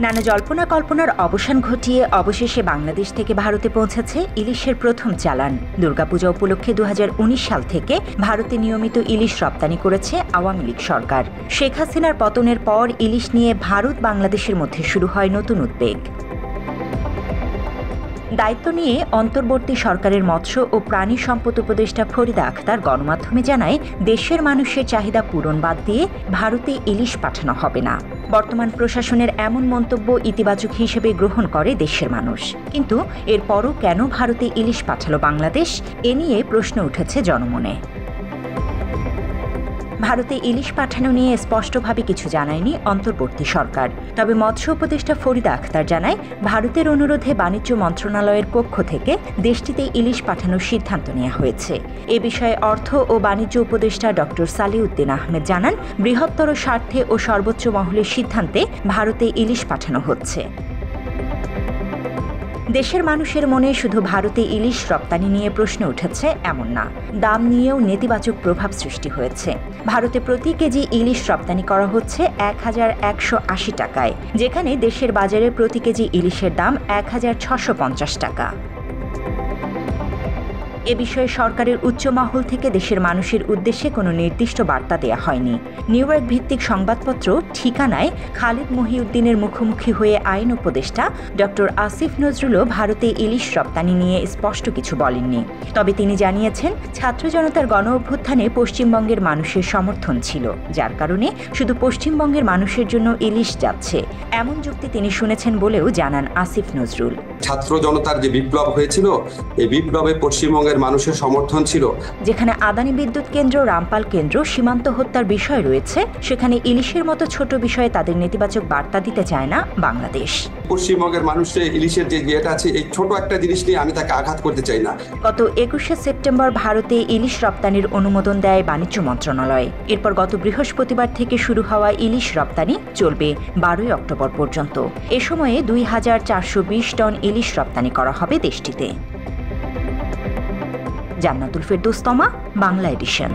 নানা জল্পনা কল্পনার অবসান ঘটিয়ে অবশেষে বাংলাদেশ থেকে ভারতে পৌঁছেছে ইলিশের প্রথম চালান। দুর্গাপূজা উপলক্ষে 2019 সাল থেকে ভারতে নিয়মিত ইলিশ রপ্তানি করেছে আওয়ামী লীগ সরকার। শেখ হাসিনার পতনের পর ইলিশ নিয়ে ভারত বাংলাদেশের মধ্যে শুরু হয় নতুন উদ্বেগ। দায়িত্ব নিয়ে অন্তর্বর্তী সরকারের মৎস্য ও প্রাণী সম্পদ উপদেষ্টা ফরিদা আখতার গণমাধ্যমে জানায়, দেশের মানুষের চাহিদা পূরণ বাদ দিয়ে ভারতে ইলিশ পাঠানো হবে না। বর্তমান প্রশাসনের এমন মন্তব্য ইতিবাচক হিসেবে গ্রহণ করে দেশের মানুষ, কিন্তু এরপরও কেন ভারতে ইলিশ পাঠালো বাংলাদেশ, এ নিয়ে প্রশ্ন উঠেছে জনমনে। ভারতে ইলিশ পাঠানো নিয়ে স্পষ্টভাবে কিছু জানায়নি অন্তর্বর্তী সরকার। তবে মৎস্য উপদেষ্টা ফরিদা আখতার জানায়, ভারতের অনুরোধে বাণিজ্য মন্ত্রণালয়ের পক্ষ থেকে দেশটিতে ইলিশ পাঠানোর সিদ্ধান্ত নেওয়া হয়েছে। এ বিষয়ে অর্থ ও বাণিজ্য উপদেষ্টা ডক্টর সালিউদ্দিন আহমেদ জানান, বৃহত্তর স্বার্থে ও সর্বোচ্চ মহলের সিদ্ধান্তে ভারতে ইলিশ পাঠানো হচ্ছে। দেশের মানুষের মনে শুধু ভারতে ইলিশ রপ্তানি নিয়ে প্রশ্ন উঠেছে এমন না, দাম নিয়েও নেতিবাচক প্রভাব সৃষ্টি হয়েছে। ভারতে প্রতি কেজি ইলিশ রপ্তানি করা হচ্ছে 1180 টাকায়, যেখানে দেশের বাজারে প্রতি কেজি ইলিশের দাম 1650 টাকা। এ বিষয়ে সরকারের উচ্চ মহল থেকে দেশের মানুষের উদ্দেশ্যে কোনো নির্দিষ্ট বার্তা দেয়া হয়নি। নিউ ইয়র্ক ভিত্তিক সংবাদপত্র ঠিকানায় খালিদ মহিউদ্দিনের মুখোমুখি হয়ে আইন উপদেষ্টা ডক্টর আসিফ নজরুলও ভারতে ইলিশ রপ্তানি নিয়ে স্পষ্ট কিছু বলেননি। তবে তিনি জানিয়েছেন, ছাত্র জনতার গণ অভ্যুত্থানে পশ্চিমবঙ্গের মানুষের সমর্থন ছিল, যার কারণে শুধু পশ্চিমবঙ্গের মানুষের জন্য ইলিশ যাচ্ছে, এমন যুক্তি তিনি শুনেছেন বলেও জানান আসিফ নজরুল। ছাত্র জনতার যে বিপ্লব হয়েছিল, এই বিপ্লবে পশ্চিমবঙ্গের মানুষের সমর্থন ছিল। যেখানে আদানি বিদ্যুৎ কেন্দ্র, রামপাল কেন্দ্র, সীমান্ত হত্যার বিষয় রয়েছে, সেখানে ইলিশের মতো ছোট বিষয়ে তাদের নেতিবাচক বার্তা দিতে চায় না বাংলাদেশ। পশ্চিমবঙ্গের মানুষের ইলিশের যে ইয়েটা আছে, এই ছোট একটা জিনিস নিয়ে আমি তাকে আঘাত করতে চাই না। গত 21শে সেপ্টেম্বর ভারতে ইলিশ রপ্তানির অনুমোদন দেয় বাণিজ্য মন্ত্রণালয়। এরপর গত বৃহস্পতিবার থেকে শুরু হওয়া ইলিশ রপ্তানি চলবে 12ই অক্টোবর পর্যন্ত। এ সময়ে 2420 টন ইলিশ রপ্তানি করা হবে দেশটিতে। জান্নাতুল ফেরদৌস তমা, বাংলা এডিশন।